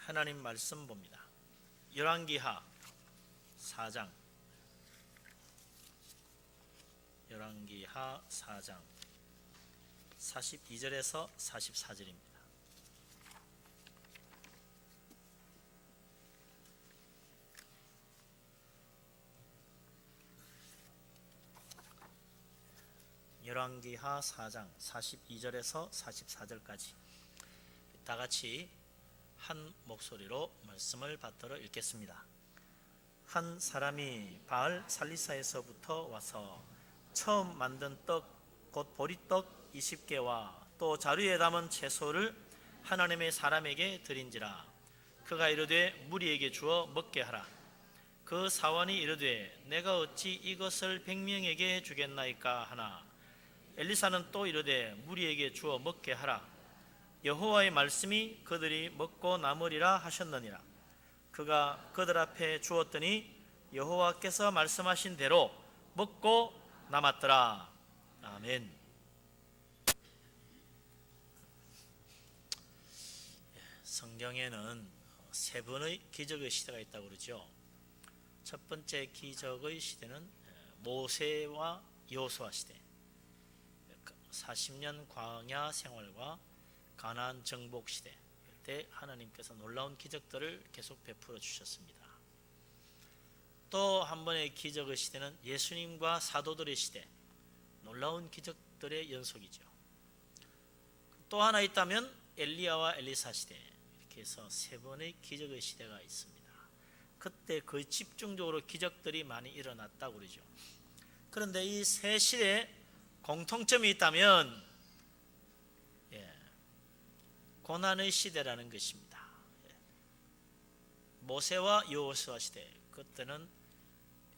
하나님 말씀 봅니다. 열왕기하 4장 42절에서 44절입니다. 열왕기하 4장 42절에서 44절까지 다 같이 한 목소리로 말씀을 받들어 읽겠습니다. 한 사람이 바알 살리사에서부터 와서 처음 만든 떡 곧 보리떡 20개와 또 자루에 담은 채소를 하나님의 사람에게 드린지라. 그가 이르되 무리에게 주어 먹게 하라. 그 사원이 이르되 내가 어찌 이것을 100명에게 주겠나이까 하나. 엘리사는 또 이르되 무리에게 주어 먹게 하라. 여호와의 말씀이 그들이 먹고 남으리라 하셨느니라. 그가 그들 앞에 주었더니 여호와께서 말씀하신 대로 먹고 남았더라. 아멘. 성경에는 세 번의 기적의 시대가 있다고 그러죠. 첫 번째 기적의 시대는 모세와 여호수아 시대, 40년 광야 생활과 가나안 정복 시대 때 하나님께서 놀라운 기적들을 계속 베풀어 주셨습니다. 또 한 번의 기적의 시대는 예수님과 사도들의 시대, 놀라운 기적들의 연속이죠. 또 하나 있다면 엘리야와 엘리사 시대, 이렇게 해서 세 번의 기적의 시대가 있습니다. 그때 거의 집중적으로 기적들이 많이 일어났다고 그러죠. 그런데 이 세 시대에 공통점이 있다면 고난의 시대라는 것입니다. 모세와 여호수아 시대, 그때는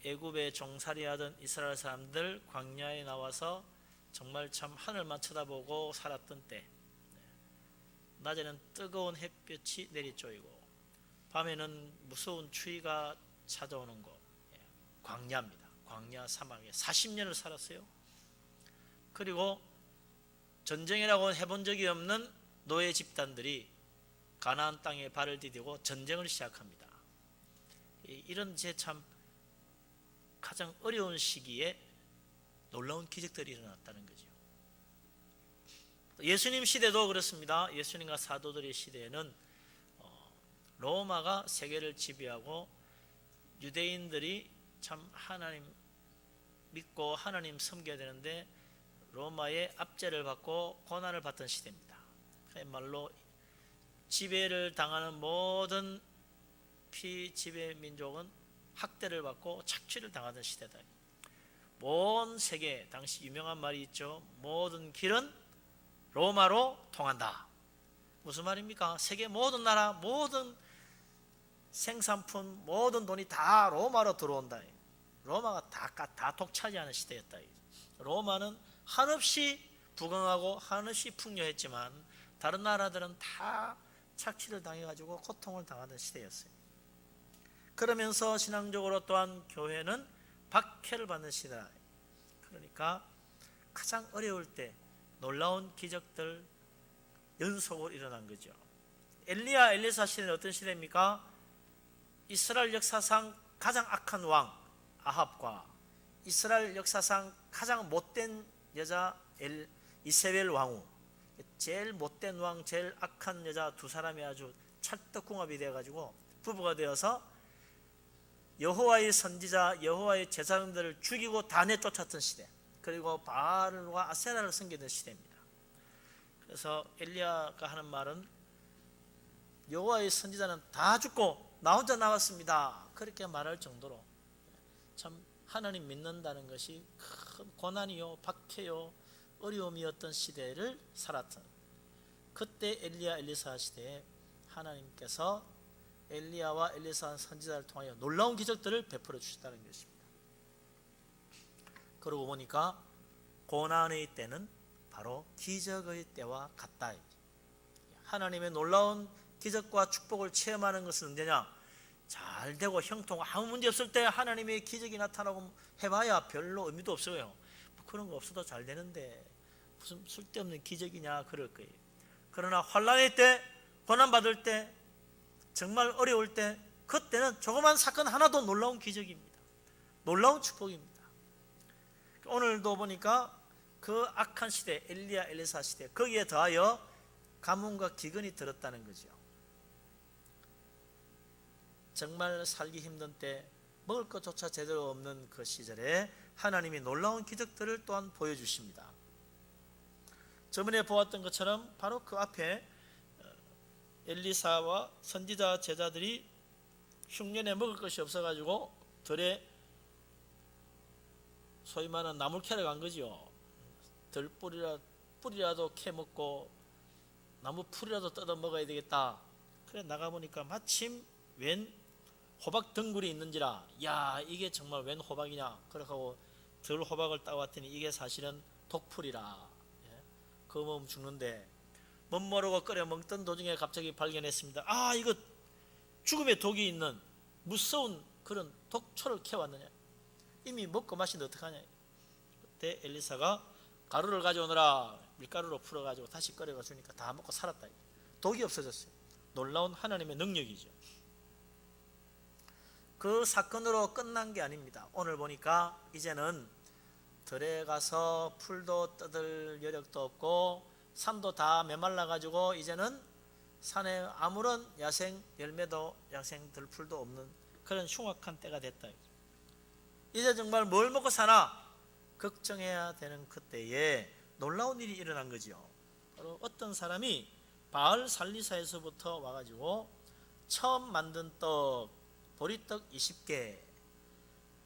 애굽에 종살이하던 이스라엘 사람들 광야에 나와서 정말 참 하늘만 쳐다보고 살았던 때, 낮에는 뜨거운 햇볕이 내리쬐이고 밤에는 무서운 추위가 찾아오는 곳, 광야입니다. 광야 사막에 40년을 살았어요. 그리고 전쟁이라고 해본 적이 없는 노예 집단들이 가나안 땅에 발을 디디고 전쟁을 시작합니다. 이런 제 참 가장 어려운 시기에 놀라운 기적들이 일어났다는 거죠. 예수님 시대도 그렇습니다. 예수님과 사도들의 시대에는 로마가 세계를 지배하고 유대인들이 참 하나님 믿고 하나님 섬겨야 되는데 로마의 압제를 받고 고난을 받던 시대입니다. 그야말로 지배를 당하는 모든 피지배 민족은 학대를 받고 착취를 당하던 시대다. 온 세계, 당시 유명한 말이 있죠. 모든 길은 로마로 통한다. 무슨 말입니까? 세계 모든 나라, 모든 생산품, 모든 돈이 다 로마로 들어온다. 로마가 다 독차지하는 시대였다. 로마는 한없이 부강하고 한없이 풍요했지만 다른 나라들은 다 착취를 당해가지고 고통을 당하던 시대였어요. 그러면서 신앙적으로 또한 교회는 박해를 받는 시대다. 그러니까 가장 어려울 때 놀라운 기적들 연속으로 일어난 거죠. 엘리야, 엘리사 시대는 어떤 시대입니까? 이스라엘 역사상 가장 악한 왕 아합과 이스라엘 역사상 가장 못된 여자 이세벨 왕후, 제일 못된 왕, 제일 악한 여자 두 사람이 아주 찰떡궁합이 되어가지고 부부가 되어서 여호와의 선지자, 여호와의 제사장들을 죽이고 다 내쫓았던 시대, 그리고 바알과 아세라를 섬기던 시대입니다. 그래서 엘리야가 하는 말은 여호와의 선지자는 다 죽고 나 혼자 남았습니다, 그렇게 말할 정도로 참 하나님 믿는다는 것이 큰 고난이요, 박해요, 어려움이었던 시대를 살았던, 그때 엘리야, 엘리사 시대에 하나님께서 엘리야와 엘리사 선지자를 통하여 놀라운 기적들을 베풀어 주셨다는 것입니다. 그러고 보니까 고난의 때는 바로 기적의 때와 같다. 하나님의 놀라운 기적과 축복을 체험하는 것은 언제냐? 잘 되고 형통 아무 문제 없을 때 하나님의 기적이 나타나고 해봐야 별로 의미도 없어요. 그런 거 없어도 잘 되는데 무슨 쓸데없는 기적이냐 그럴 거예요. 그러나 환난의 때, 고난받을 때 정말 어려울 때 그때는 조그만 사건 하나도 놀라운 기적입니다. 놀라운 축복입니다. 오늘도 보니까 그 악한 시대, 엘리야 엘리사 시대, 거기에 더하여 가뭄과 기근이 들었다는 거죠. 정말 살기 힘든 때 먹을 것조차 제대로 없는 그 시절에 하나님이 놀라운 기적들을 또한 보여주십니다. 저번에 보았던 것처럼 바로 그 앞에 엘리사와 선지자 제자들이 흉년에 먹을 것이 없어가지고 들에 소위 말하는 나물 캐러 간 거죠. 뿌리라도 캐 먹고 나무 풀이라도 뜯어 먹어야 되겠다. 그래 나가보니까 마침 웬 호박 덩굴이 있는지라, 야 이게 정말 웬 호박이냐. 그러고 들 호박을 따왔더니 이게 사실은 독풀이라. 그거 먹으면 죽는데 못 모르고 끓여 먹던 도중에 갑자기 발견했습니다. 아 이거 죽음의 독이 있는 무서운 그런 독초를 캐왔느냐. 이미 먹고 마신데 어떡하냐. 그때 엘리사가 가루를 가져오느라 밀가루로 풀어가지고 다시 끓여가 주니까 다 먹고 살았다. 독이 없어졌어요. 놀라운 하나님의 능력이죠. 그 사건으로 끝난 게 아닙니다. 오늘 보니까 이제는 들에 가서 풀도 뜯을 여력도 없고 산도 다 메말라 가지고 이제는 산에 아무런 야생 열매도 야생 들풀도 없는 그런 흉악한 때가 됐다. 이제 정말 뭘 먹고 사나 걱정해야 되는 그때에 놀라운 일이 일어난 거죠. 바로 어떤 사람이 바알 살리사에서부터 와가지고 처음 만든 떡, 보리떡 20개,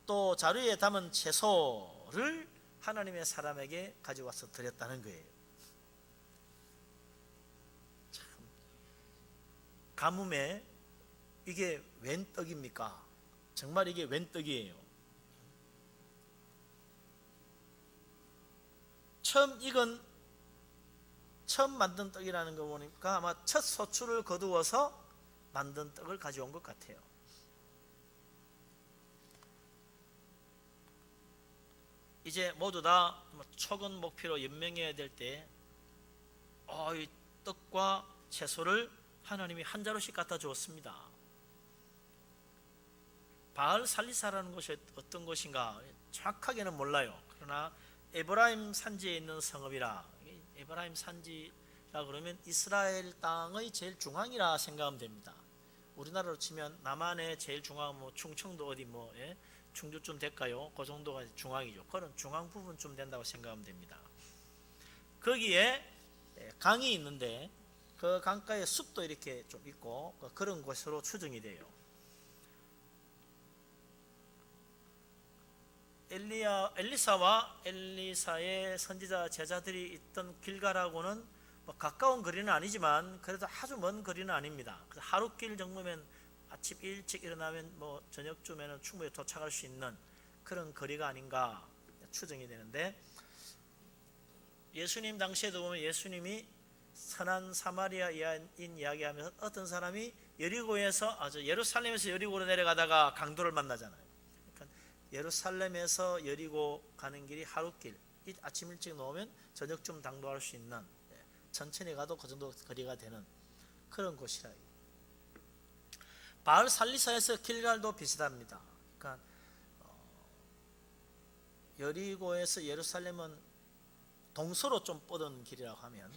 또 자루에 담은 채소를 하나님의 사람에게 가져와서 드렸다는 거예요. 참, 가뭄에 이게 웬 떡입니까? 정말 이게 웬 떡이에요. 처음 만든 떡이라는 거 보니까 아마 첫 소출을 거두어서 만든 떡을 가져온 것 같아요. 이제 모두 다 촉은 목표로 연명해야 될 때 이 떡과 채소를 하나님이 한 자루씩 갖다 주었습니다. 바알 살리사라는 곳이 어떤 곳인가 정확하게는 몰라요. 그러나 에브라임 산지에 있는 성읍이라, 에브라임 산지라 그러면 이스라엘 땅의 제일 중앙이라 생각하면 됩니다. 우리나라로 치면 남한의 제일 중앙, 충청도 어디 충주쯤 될까요? 그 정도가 중앙이죠. 그런 중앙 부분쯤 된다고 생각하면 됩니다. 거기에 강이 있는데 그 강가에 숲도 이렇게 좀 있고 그런 곳으로 추정이 돼요. 엘리사와 엘리사의 선지자 제자들이 있던 길가라고는 가까운 거리는 아니지만 그래도 아주 먼 거리는 아닙니다. 하루길 정도면 아침 일찍 일어나면 저녁쯤에는 충분히 도착할 수 있는 그런 거리가 아닌가 추정이 되는데, 예수님 당시에도 보면 예수님이 선한 사마리아인 이야기하면서 어떤 사람이 예루살렘에서 여리고로 내려가다가 강도를 만나잖아요. 그러니까 예루살렘에서 여리고 가는 길이 하루길, 아침 일찍 나오면 저녁쯤 당도할 수 있는, 천천히 가도 그 정도 거리가 되는 그런 곳이라. 바알 살리사에서 길갈도 비슷합니다. 그러니까 여리고에서 예루살렘은 동서로 좀 뻗은 길이라고 하면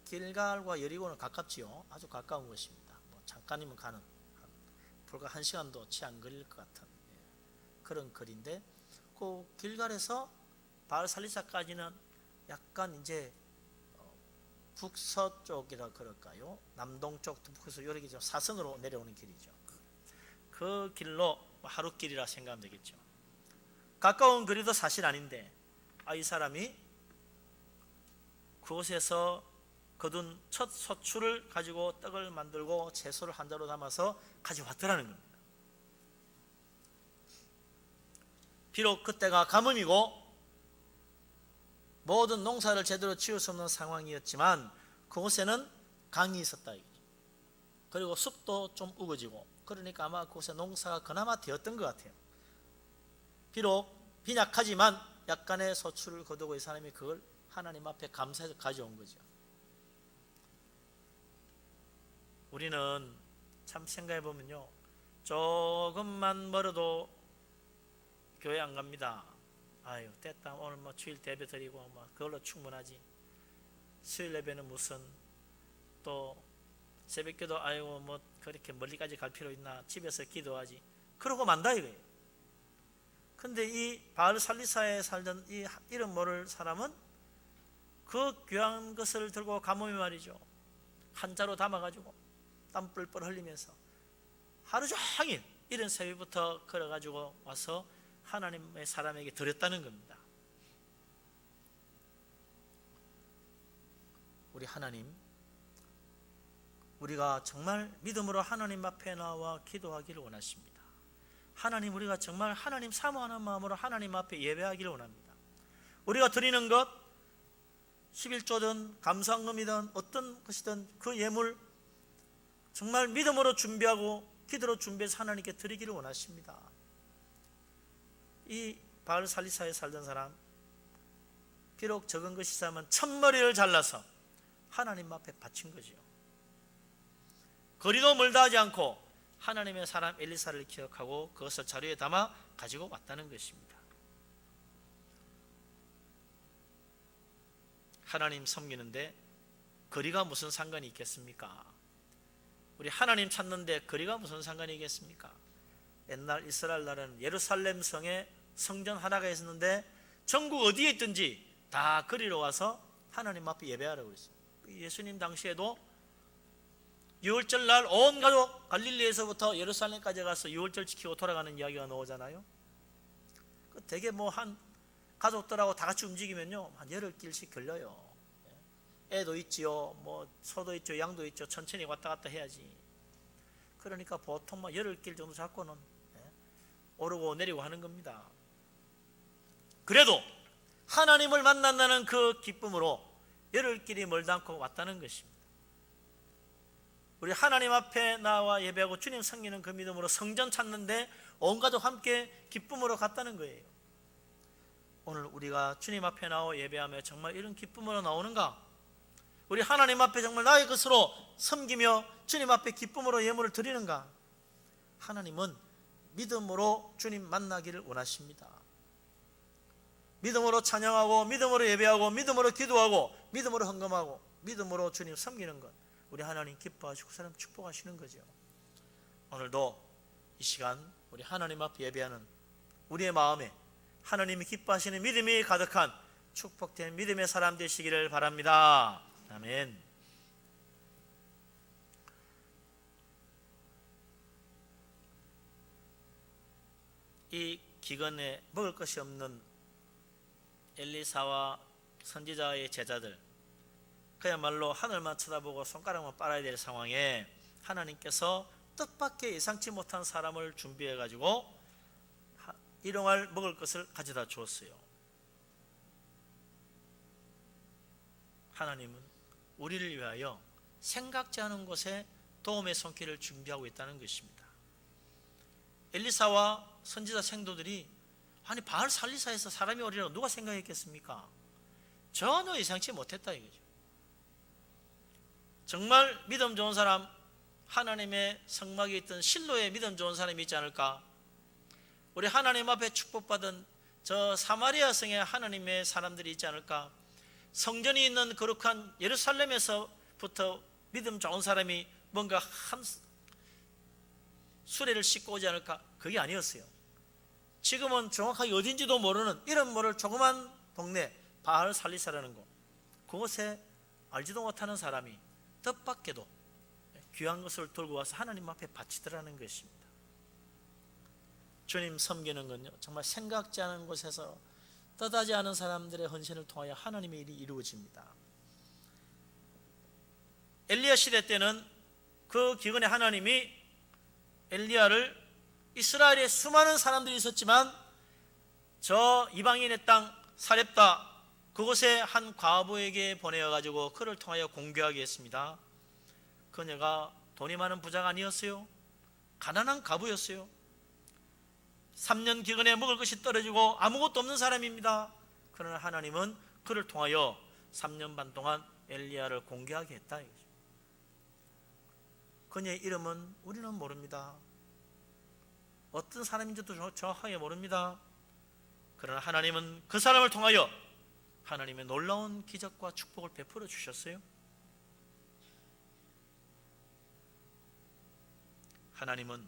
길갈과 여리고는 가깝지요. 아주 가까운 것입니다. 잠깐이면 가는, 불과 1시간도 채 안 걸릴 것 같은 그런 거리인데, 그 길갈에서 바알 살리사까지는 약간 이제 북서쪽이라 그럴까요? 남동쪽, 북에서 이렇게 사선으로 내려오는 길이죠. 그 길로 하루길이라 생각하면 되겠죠. 가까운 거리도 사실 아닌데 이 사람이 그곳에서 거둔 첫 소출을 가지고 떡을 만들고 채소를 한 자루 담아서 가져왔더라는 겁니다. 비록 그때가 가뭄이고 모든 농사를 제대로 지을 수 없는 상황이었지만 그곳에는 강이 있었다. 그리고 숲도 좀 우거지고, 그러니까 아마 그곳에 농사가 그나마 되었던 것 같아요. 비록 빈약하지만 약간의 소출을 거두고 이 사람이 그걸 하나님 앞에 감사해서 가져온 거죠. 우리는 참 생각해 보면요, 조금만 멀어도 교회 안 갑니다. 아유, 됐다, 오늘 뭐 주일 예배 드리고 뭐 그걸로 충분하지. 수요일 예배는 무슨 또 새벽기도, 아이고 뭐 그렇게 멀리까지 갈 필요 있나, 집에서 기도하지. 그러고 만다 이거예요. 근데 이 바알 살리사에 살던 이 이름 모를 사람은 그 귀한 것을 들고 가뭄이 말이죠, 한자로 담아가지고 땀 뻘뻘 흘리면서 하루 종일 이른 새벽부터 걸어가지고 와서 하나님의 사람에게 드렸다는 겁니다. 우리 하나님, 우리가 정말 믿음으로 하나님 앞에 나와 기도하기를 원하십니다. 하나님, 우리가 정말 하나님 사모하는 마음으로 하나님 앞에 예배하기를 원합니다. 우리가 드리는 것, 11조든 감사금이든 어떤 것이든 그 예물 정말 믿음으로 준비하고 기도로 준비해서 하나님께 드리기를 원하십니다. 이 바알 살리사에 살던 사람, 비록 적은 것이지만 첫머리를 잘라서 하나님 앞에 바친 거지요. 거리도 멀다 하지 않고 하나님의 사람 엘리사를 기억하고 그것을 자루에 담아 가지고 왔다는 것입니다. 하나님 섬기는데 거리가 무슨 상관이 있겠습니까? 우리 하나님 찾는데 거리가 무슨 상관이 있겠습니까? 옛날 이스라엘 나라는 예루살렘 성에 성전 하나가 있었는데 전국 어디에 있든지 다 거리로 와서 하나님 앞에 예배하라고 그랬어요. 예수님 당시에도 유월절 날 온 가족 갈릴리에서부터 예루살렘까지 가서 유월절 지키고 돌아가는 이야기가 나오잖아요. 되게 뭐 한 가족들하고 다 같이 움직이면요, 한 10길씩 걸려요. 애도 있지요, 뭐 소도 있죠, 양도 있죠. 천천히 왔다 갔다 해야지. 그러니까 보통 뭐 10길 정도 잡고는 오르고 내리고 하는 겁니다. 그래도 하나님을 만난다는 그 기쁨으로 10길이 멀지 않고 왔다는 것입니다. 우리 하나님 앞에 나와 예배하고 주님 섬기는 그 믿음으로 성전 찾는데 온 가족 함께 기쁨으로 갔다는 거예요. 오늘 우리가 주님 앞에 나와 예배하며 정말 이런 기쁨으로 나오는가? 우리 하나님 앞에 정말 나의 것으로 섬기며 주님 앞에 기쁨으로 예물을 드리는가? 하나님은 믿음으로 주님 만나기를 원하십니다. 믿음으로 찬양하고 믿음으로 예배하고 믿음으로 기도하고 믿음으로 헌금하고 믿음으로 주님 섬기는 것, 우리 하나님 기뻐하시고 사람 축복하시는 거죠. 오늘도 이 시간 우리 하나님 앞에 예배하는 우리의 마음에 하나님이 기뻐하시는 믿음이 가득한 축복된 믿음의 사람 되시기를 바랍니다. 아멘. 이 기근에 먹을 것이 없는 엘리사와 선지자의 제자들, 그야말로 하늘만 쳐다보고 손가락만 빨아야 될 상황에 하나님께서 뜻밖의 예상치 못한 사람을 준비해 가지고 일용할 먹을 것을 가져다 주었어요. 하나님은 우리를 위하여 생각지 않은 곳에 도움의 손길을 준비하고 있다는 것입니다. 엘리사와 선지자 생도들이 아니 바알 살리사에서 사람이 오리라고 누가 생각했겠습니까? 전혀 예상치 못했다 이거죠. 정말 믿음 좋은 사람, 하나님의 성막에 있던 실로의 믿음 좋은 사람이 있지 않을까? 우리 하나님 앞에 축복받은 저 사마리아 성에 하나님의 사람들이 있지 않을까? 성전이 있는 거룩한 예루살렘에서부터 믿음 좋은 사람이 뭔가 한 수레를 싣고 오지 않을까? 그게 아니었어요. 지금은 정확하게 어딘지도 모르는 이름 모를 조그만 동네 바알 살리사라는 곳, 그곳에 알지도 못하는 사람이 뜻밖에도 귀한 것을 들고 와서 하나님 앞에 바치더라는 것입니다. 주님 섬기는 건요, 정말 생각지 않은 곳에서 뜻하지 않은 사람들의 헌신을 통하여 하나님의 일이 이루어집니다. 엘리야 시대 때는 그 기근에 하나님이 엘리야를 이스라엘에 수많은 사람들이 있었지만 저 이방인의 땅 사렙다 그곳에 한 과부에게 보내어가지고 그를 통하여 공개하게 했습니다. 그녀가 돈이 많은 부자가 아니었어요. 가난한 과부였어요. 3년 기근에 먹을 것이 떨어지고 아무것도 없는 사람입니다. 그러나 하나님은 그를 통하여 3년 반 동안 엘리야를 공개하게 했다. 그녀의 이름은 우리는 모릅니다. 어떤 사람인지도 정확하게 모릅니다. 그러나 하나님은 그 사람을 통하여 하나님의 놀라운 기적과 축복을 베풀어 주셨어요. 하나님은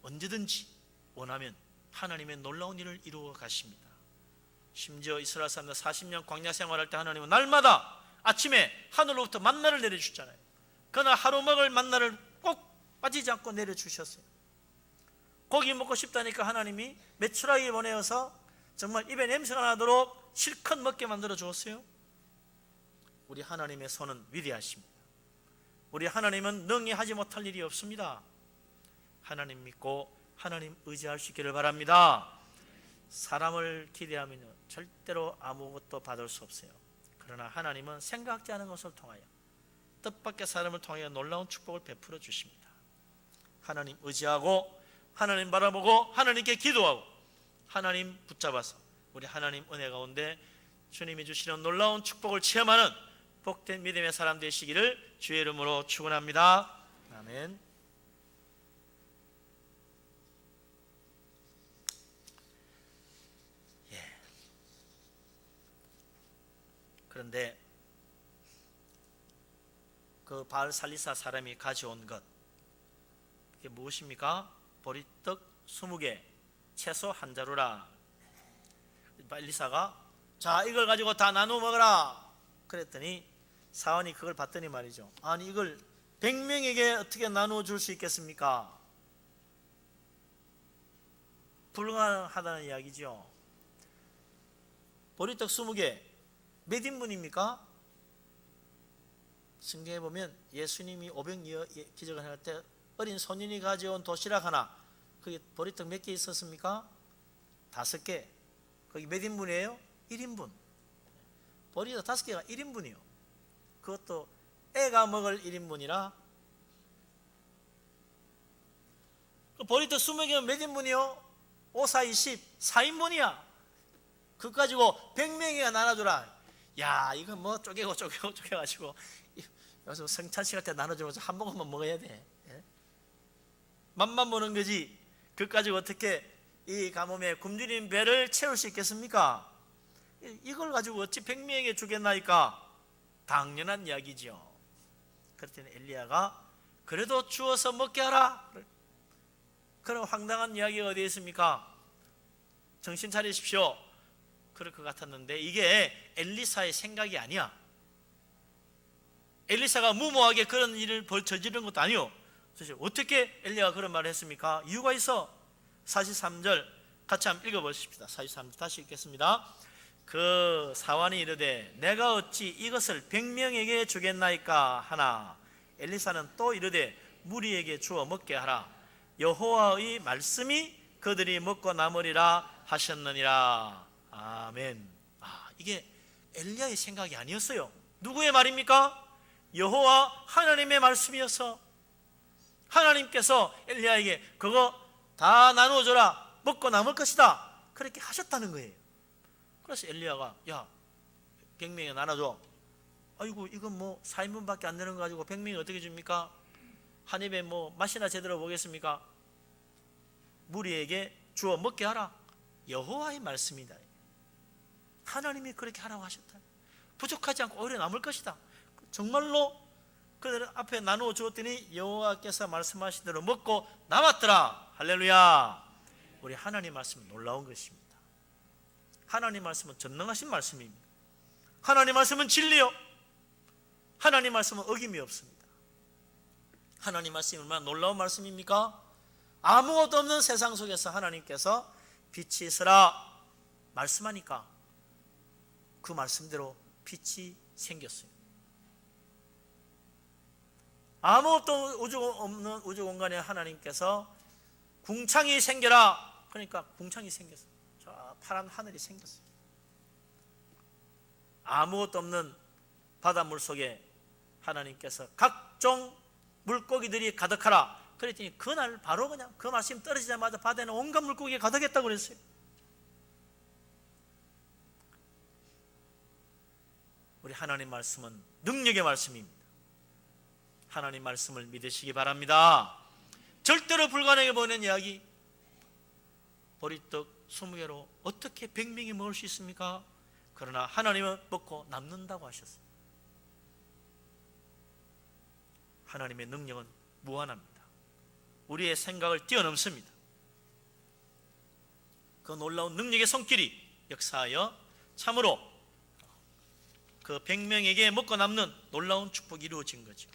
언제든지 원하면 하나님의 놀라운 일을 이루어 가십니다. 심지어 이스라엘 사람들 40년 광야 생활할 때 하나님은 날마다 아침에 하늘로부터 만나를 내려주셨잖아요. 그날 하루 먹을 만나를 꼭 빠지지 않고 내려주셨어요. 고기 먹고 싶다니까 하나님이 메추라기 보내어서 정말 입에 냄새가 나도록 실컷 먹게 만들어 주었어요. 우리 하나님의 손은 위대하십니다. 우리 하나님은 능히 하지 못할 일이 없습니다. 하나님 믿고 하나님 의지할 수 있기를 바랍니다. 사람을 기대하면 절대로 아무것도 받을 수 없어요. 그러나 하나님은 생각지 않은 것을 통하여 뜻밖의 사람을 통하여 놀라운 축복을 베풀어 주십니다. 하나님 의지하고 하나님 바라보고 하나님께 기도하고 하나님 붙잡아서 우리 하나님 은혜 가운데 주님이 주시는 놀라운 축복을 체험하는 복된 믿음의 사람 되시기를 주의 이름으로 축원합니다. 아멘. 그런데 그 바알 살리사 사람이 가져온 것, 이게 무엇입니까? 보리떡 20개, 채소 한 자루라. 엘리사가 자 이걸 가지고 다 나누어 먹어라 그랬더니 사원이 그걸 봤더니 말이죠, 아니 이걸 100명에게 어떻게 나누어 줄 수 있겠습니까? 불가능하다는 이야기죠. 보리떡 20개 몇 인분입니까? 성경에 보면 예수님이 오병 기적을 할 때 어린 소년이 가져온 도시락 하나, 그게 보리떡 몇 개 있었습니까? 5개. 거기 몇 인분이에요? 1인분. 보리떡 5개가 1인분이요. 그것도 애가 먹을 1인분이라. 보리떡 20개면 몇 인분이요? 5, 4, 20, 4인분이야. 그거 가지고 100명이가 나눠주라. 야, 이거 뭐 쪼개가지고 요즘 성찬식 할 때 나눠주면 한 모금만 먹어야 돼. 예? 맛만 보는 거지. 그거 가지고 어떻게 이 가뭄에 굶주린 배를 채울 수 있겠습니까? 이걸 가지고 어찌 100명에게 주겠나이까? 당연한 이야기죠. 그랬더니 엘리야가 그래도 주어서 먹게 하라. 그런 황당한 이야기가 어디에 있습니까? 정신 차리십시오. 그럴 것 같았는데 이게 엘리사의 생각이 아니야. 엘리사가 무모하게 그런 일을 저지른 것도 아니요. 그래서 어떻게 엘리야가 그런 말을 했습니까? 이유가 있어. 43절 같이 한번 읽어보십시다. 43절 다시 읽겠습니다. 그 사환이 이르되 내가 어찌 이것을 100명에게 주겠나이까 하나 엘리사는 또 이르되 무리에게 주어 먹게 하라. 여호와의 말씀이 그들이 먹고 남으리라 하셨느니라. 아멘. 이게 엘리야의 생각이 아니었어요. 누구의 말입니까? 여호와 하나님의 말씀이어서 하나님께서 엘리야에게 그거 다 나누어줘라. 먹고 남을 것이다. 그렇게 하셨다는 거예요. 그래서 엘리야가 야 100명에 나눠줘. 아이고 이건 뭐 4인분밖에 안 되는 거 가지고 100명이 어떻게 줍니까? 한 입에 뭐 맛이나 제대로 보겠습니까? 무리에게 주어 먹게 하라. 여호와의 말씀이다. 하나님이 그렇게 하라고 하셨다. 부족하지 않고 오히려 남을 것이다. 정말로 그들 앞에 나누어 주었더니 여호와께서 말씀하신 대로 먹고 남았더라. 할렐루야. 우리 하나님 말씀은 놀라운 것입니다. 하나님 말씀은 전능하신 말씀입니다. 하나님 말씀은 진리요, 하나님 말씀은 어김이 없습니다. 하나님 말씀이 얼마나 놀라운 말씀입니까? 아무것도 없는 세상 속에서 하나님께서 빛이 있으라 말씀하니까 그 말씀대로 빛이 생겼어요. 아무것도 없는 우주 공간에 하나님께서 궁창이 생겨라. 그러니까 궁창이 생겼어요. 저 파란 하늘이 생겼어요. 아무것도 없는 바닷물 속에 하나님께서 각종 물고기들이 가득하라. 그랬더니 그날 바로 그냥 그 말씀 떨어지자마자 바다에는 온갖 물고기가 가득했다고 그랬어요. 우리 하나님 말씀은 능력의 말씀입니다. 하나님 말씀을 믿으시기 바랍니다. 절대로 불가능해 보이는 이야기, 보리떡 20개로 어떻게 100명이 먹을 수 있습니까? 그러나 하나님은 먹고 남는다고 하셨어요. 하나님의 능력은 무한합니다. 우리의 생각을 뛰어넘습니다. 그 놀라운 능력의 손길이 역사하여 참으로 그 100명에게 먹고 남는 놀라운 축복이 이루어진 거죠.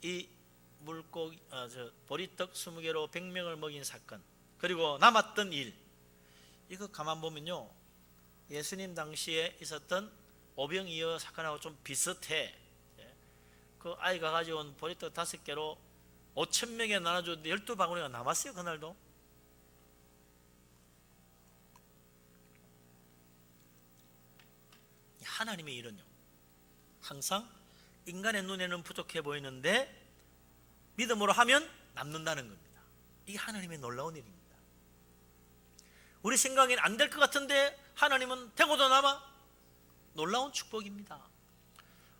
이 물고기, 보리떡 20개로 100명을 먹인 사건, 그리고 남았던 일, 이거 가만 보면요, 예수님 당시에 있었던 오병이어 사건하고 좀 비슷해. 그 아이가 가져온 보리떡 5개로 5,000명에 나눠줬는데 12바구니가 남았어요. 그날도. 하나님의 일은요, 항상 인간의 눈에는 부족해 보이는데 믿음으로 하면 남는다는 겁니다. 이게 하나님의 놀라운 일입니다. 우리 생각에는 안 될 것 같은데 하나님은 되고도 남아. 놀라운 축복입니다.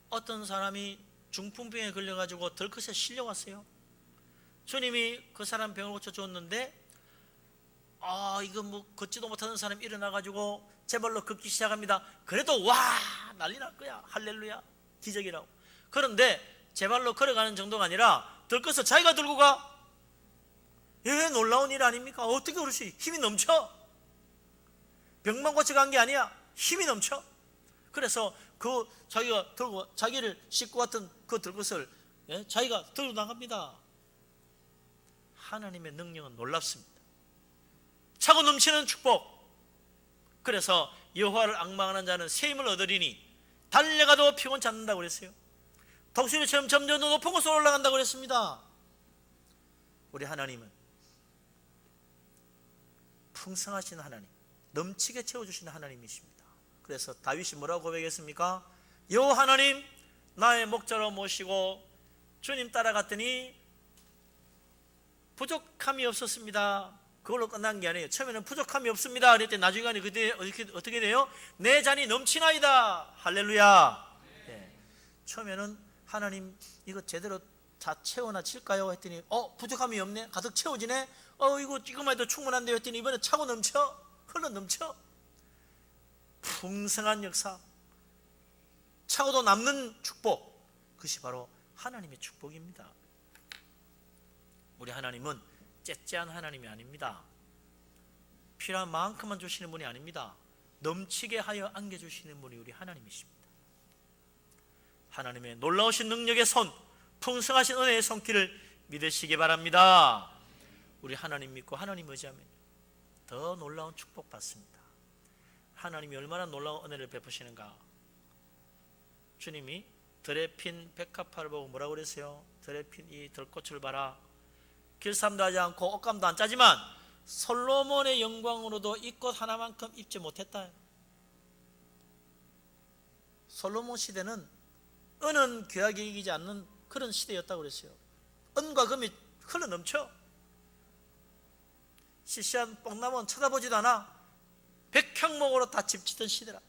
어떤 사람이 중풍병에 걸려가지고 덜컷에 실려왔어요. 주님이 그 사람 병을 고쳐주었는데, 이거 뭐 걷지도 못하는 사람이 일어나가지고 제발로 걷기 시작합니다. 그래도 와, 난리 날 거야. 할렐루야, 기적이라고. 그런데 제발로 걸어가는 정도가 아니라 덜컷을 자기가 들고 가. 예, 놀라운 일 아닙니까? 어떻게 그럴 수 있어? 힘이 넘쳐. 병만 고쳐간 게 아니야. 힘이 넘쳐. 그래서 그 자기가 들고, 자기를 싣고 왔던 그 들것을 자기가 들고 나갑니다. 하나님의 능력은 놀랍습니다. 차고 넘치는 축복. 그래서 여호와를 앙망하는 자는 새 힘을 얻으리니 달려가도 피곤치 않는다고 그랬어요. 독수리처럼 점점 더 높은 곳으로 올라간다고 그랬습니다. 우리 하나님은 풍성하신 하나님, 넘치게 채워주시는 하나님이십니다. 그래서 다윗이 뭐라고 고백했습니까? 여호와 하나님, 나의 목자로 모시고 주님 따라갔더니 부족함이 없었습니다. 그걸로 끝난 게 아니에요. 처음에는 부족함이 없습니다 그랬더니 나중에 그때 어떻게 돼요? 내 잔이 넘치나이다. 할렐루야. 네. 처음에는 하나님 이거 제대로 다 채워나 칠까요? 했더니 부족함이 없네. 가득 채워지네. 이거만 해도 충분한데 했더니 이번에 차고 넘쳐. 흘러 넘쳐. 풍성한 역사, 차고도 남는 축복, 그것이 바로 하나님의 축복입니다. 우리 하나님은 째째한 하나님이 아닙니다. 필요한 만큼만 주시는 분이 아닙니다. 넘치게 하여 안겨주시는 분이 우리 하나님이십니다. 하나님의 놀라우신 능력의 손, 풍성하신 은혜의 손길을 믿으시기 바랍니다. 우리 하나님 믿고 하나님 의지하면 더 놀라운 축복 받습니다. 하나님이 얼마나 놀라운 은혜를 베푸시는가. 주님이 들에 핀 백합화를 보고 뭐라고 그랬어요? 들에 핀 이 들꽃을 봐라. 길쌈도 하지 않고 옷감도 안 짜지만 솔로몬의 영광으로도 이 꽃 하나만큼 입지 못했다. 솔로몬 시대는 은은 귀하게 여기지 않는 그런 시대였다고 그랬어요. 은과 금이 흘러 넘쳐. 시시한 뽕나무는 쳐다보지도 않아. 백향목으로 다 집 짓던 시대라.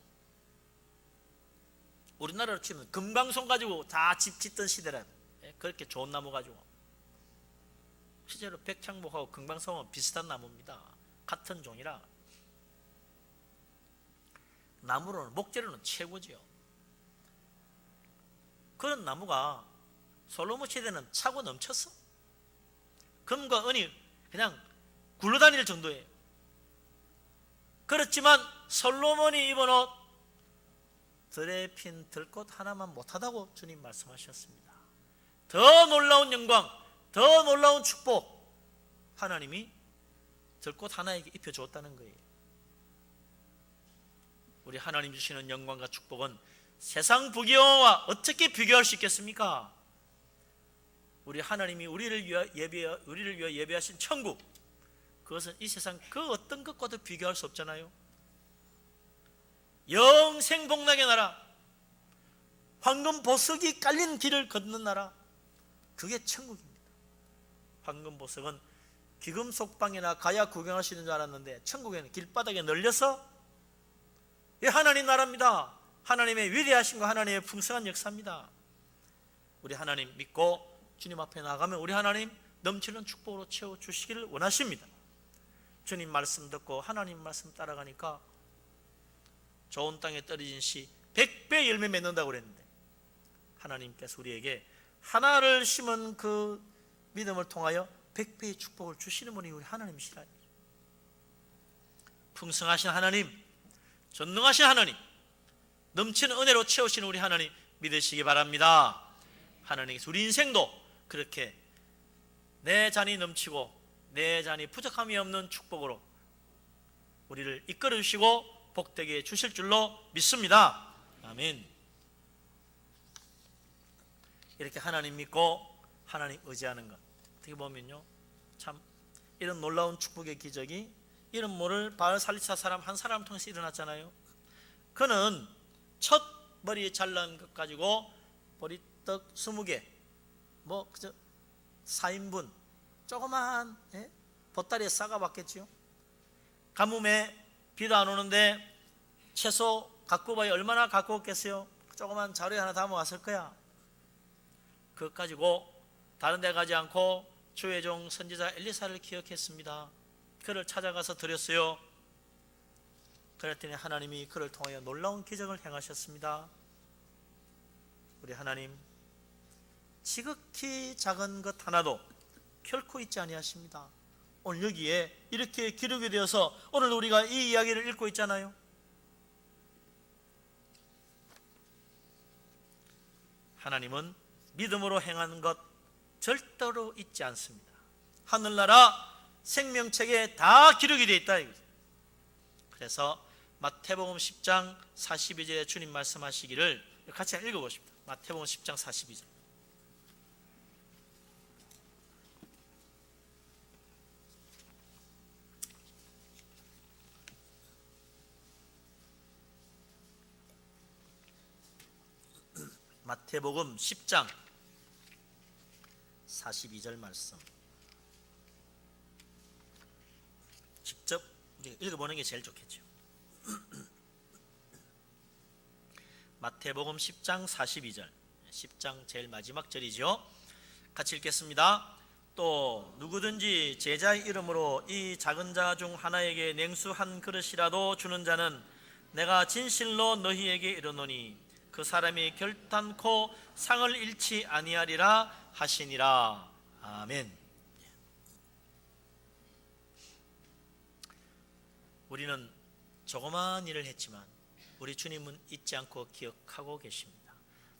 우리나라로 치면 금강송 가지고 다 집 짓던 시대라. 그렇게 좋은 나무 가지고. 실제로 백향목하고 금강송은 비슷한 나무입니다. 같은 종이라. 나무로는, 목재로는 최고지요. 그런 나무가 솔로몬 시대는 차고 넘쳤어. 금과 은이 그냥 굴러다닐 정도예요. 그렇지만 솔로몬이 입은 옷, 들에 핀 들꽃 하나만 못하다고 주님 말씀하셨습니다. 더 놀라운 영광, 더 놀라운 축복, 하나님이 들꽃 하나에게 입혀주었다는 거예요. 우리 하나님 주시는 영광과 축복은 세상 부귀영화와 어떻게 비교할 수 있겠습니까? 우리 하나님이 우리를 위하여 예배하신 천국, 그것은 이 세상 그 어떤 것과도 비교할 수 없잖아요. 영생 복락의 나라, 황금 보석이 깔린 길을 걷는 나라, 그게 천국입니다. 황금 보석은 귀금속방이나 가야 구경할 수 있는 줄 알았는데 천국에는 길바닥에 널려서 이 하나님 나라입니다. 하나님의 위대하신 거, 하나님의 풍성한 역사입니다. 우리 하나님 믿고 주님 앞에 나가면 우리 하나님 넘치는 축복으로 채워주시기를 원하십니다. 주님 말씀 듣고 하나님 말씀 따라가니까 좋은 땅에 떨어진 씨 100배 열매 맺는다고 그랬는데, 하나님께서 우리에게 하나를 심은 그 믿음을 통하여 100배의 축복을 주시는 분이 우리 하나님이시라. 풍성하신 하나님, 전능하신 하나님, 넘치는 은혜로 채우시는 우리 하나님 믿으시기 바랍니다. 하나님께서 우리 인생도 그렇게 내 잔이 넘치고 내 잔이 부족함이 없는 축복으로 우리를 이끌어 주시고 복되게 해 주실 줄로 믿습니다. 아멘. 이렇게 하나님 믿고 하나님 의지하는 것, 어떻게 보면요, 참 이런 놀라운 축복의 기적이 이런 모를 바알살리사 사람 한 사람 통해서 일어났잖아요. 그는 첫 머리 잘난 것 가지고 보리떡 20개, 뭐 그저 4인분 조그만 보따리에 싸가 봤겠지요. 가뭄에 비도 안 오는데 채소 갖고 봐야 얼마나 갖고 왔겠어요. 조그만 자루에 하나 담아 왔을 거야. 그것 가지고 다른 데 가지 않고 주의 종 선지자 엘리사를 기억했습니다. 그를 찾아가서 드렸어요. 그랬더니 하나님이 그를 통하여 놀라운 기적을 행하셨습니다. 우리 하나님 지극히 작은 것 하나도 결코 잊지 아니하십니다. 오늘 여기에 이렇게 기록이 되어서 오늘 우리가 이 이야기를 읽고 있잖아요. 하나님은 믿음으로 행하는 것 절대로 잊지 않습니다. 하늘나라 생명책에 다 기록이 되어 있다 이거죠. 그래서 마태복음 10장 42절에 주님 말씀하시기를 같이 읽어보십니다. 마태복음 10장 42절. 마태복음 10장 42절 말씀 직접 읽어보는 게 제일 좋겠죠. 마태복음 10장 42절, 10장 제일 마지막 절이죠. 같이 읽겠습니다. 또 누구든지 제자의 이름으로 이 작은 자 중 하나에게 냉수 한 그릇이라도 주는 자는 내가 진실로 너희에게 이르노니 그 사람이 결단코 상을 잃지 아니하리라 하시니라. 아멘. 우리는 조그마한 일을 했지만 우리 주님은 잊지 않고 기억하고 계십니다.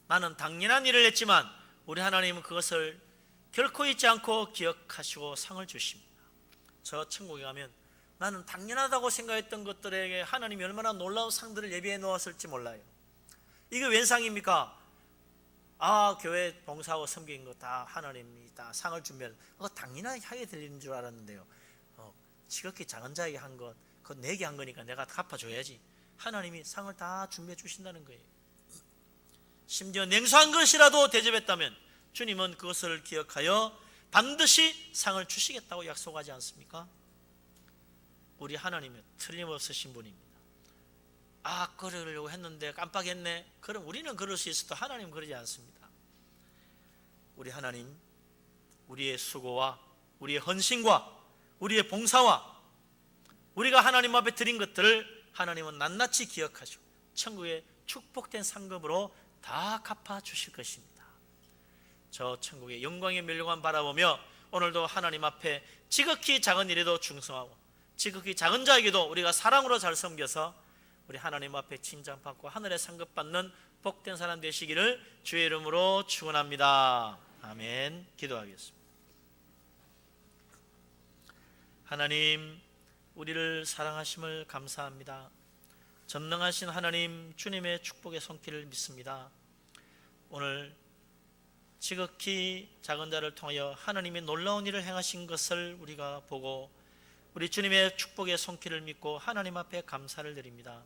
나는 당연한 일을 했지만 우리 하나님은 그것을 결코 잊지 않고 기억하시고 상을 주십니다. 저 천국에 가면 나는 당연하다고 생각했던 것들에게 하나님이 얼마나 놀라운 상들을 예비해 놓았을지 몰라요. 이게 웬 상입니까? 교회 봉사하고 섬긴 거 다 하나님이 다 상을 주면 그거 당연하게 하게 들리는 줄 알았는데요. 지극히 작은 자에게 한 것, 그거 내게 한 거니까 내가 갚아줘야지. 하나님이 상을 다 준비해 주신다는 거예요. 심지어 냉수한 것이라도 대접했다면 주님은 그것을 기억하여 반드시 상을 주시겠다고 약속하지 않습니까? 우리 하나님은 틀림없으신 분입니다. 그러려고 했는데 깜빡했네. 그럼 우리는 그럴 수 있어도 하나님은 그러지 않습니다. 우리 하나님, 우리의 수고와 우리의 헌신과 우리의 봉사와 우리가 하나님 앞에 드린 것들을 하나님은 낱낱이 기억하시고 천국의 축복된 상급으로 다 갚아주실 것입니다. 저 천국의 영광의 멸류관 바라보며 오늘도 하나님 앞에 지극히 작은 일에도 충성하고 지극히 작은 자에게도 우리가 사랑으로 잘 섬겨서 우리 하나님 앞에 칭찬받고 하늘의 상급 받는 복된 사람 되시기를 주의 이름으로 축원합니다. 아멘. 기도하겠습니다. 하나님, 우리를 사랑하심을 감사합니다. 전능하신 하나님, 주님의 축복의 손길을 믿습니다. 오늘 지극히 작은 자를 통하여 하나님이 놀라운 일을 행하신 것을 우리가 보고 우리 주님의 축복의 손길을 믿고 하나님 앞에 감사를 드립니다.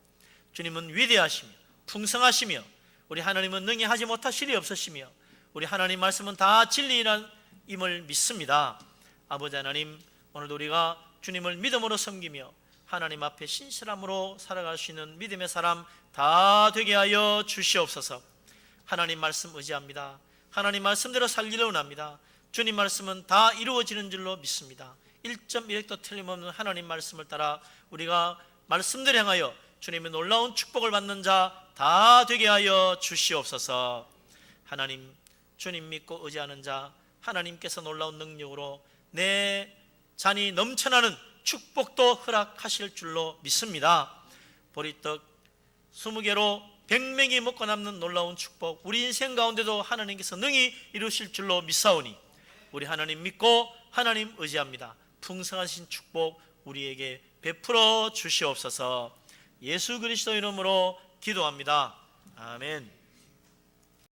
주님은 위대하시며 풍성하시며 우리 하나님은 능히 하지 못하실 일이 없으시며 우리 하나님 말씀은 다 진리임을 믿습니다. 아버지 하나님, 오늘도 우리가 주님을 믿음으로 섬기며 하나님 앞에 신실함으로 살아갈 수 있는 믿음의 사람 다 되게 하여 주시옵소서. 하나님 말씀 의지합니다. 하나님 말씀대로 살기를 원합니다. 주님 말씀은 다 이루어지는 줄로 믿습니다. 1.1획도 틀림없는 하나님 말씀을 따라 우리가 말씀대로 행하여 주님의 놀라운 축복을 받는 자 다 되게 하여 주시옵소서. 하나님, 주님 믿고 의지하는 자 하나님께서 놀라운 능력으로 내 잔이 넘쳐나는 축복도 허락하실 줄로 믿습니다. 보리떡 20개로 100명이 먹고 남는 놀라운 축복, 우리 인생 가운데도 하나님께서 능히 이루실 줄로 믿사오니 우리 하나님 믿고 하나님 의지합니다. 풍성하신 축복 우리에게 베풀어 주시옵소서. 예수 그리스도 이름으로 기도합니다. 아멘.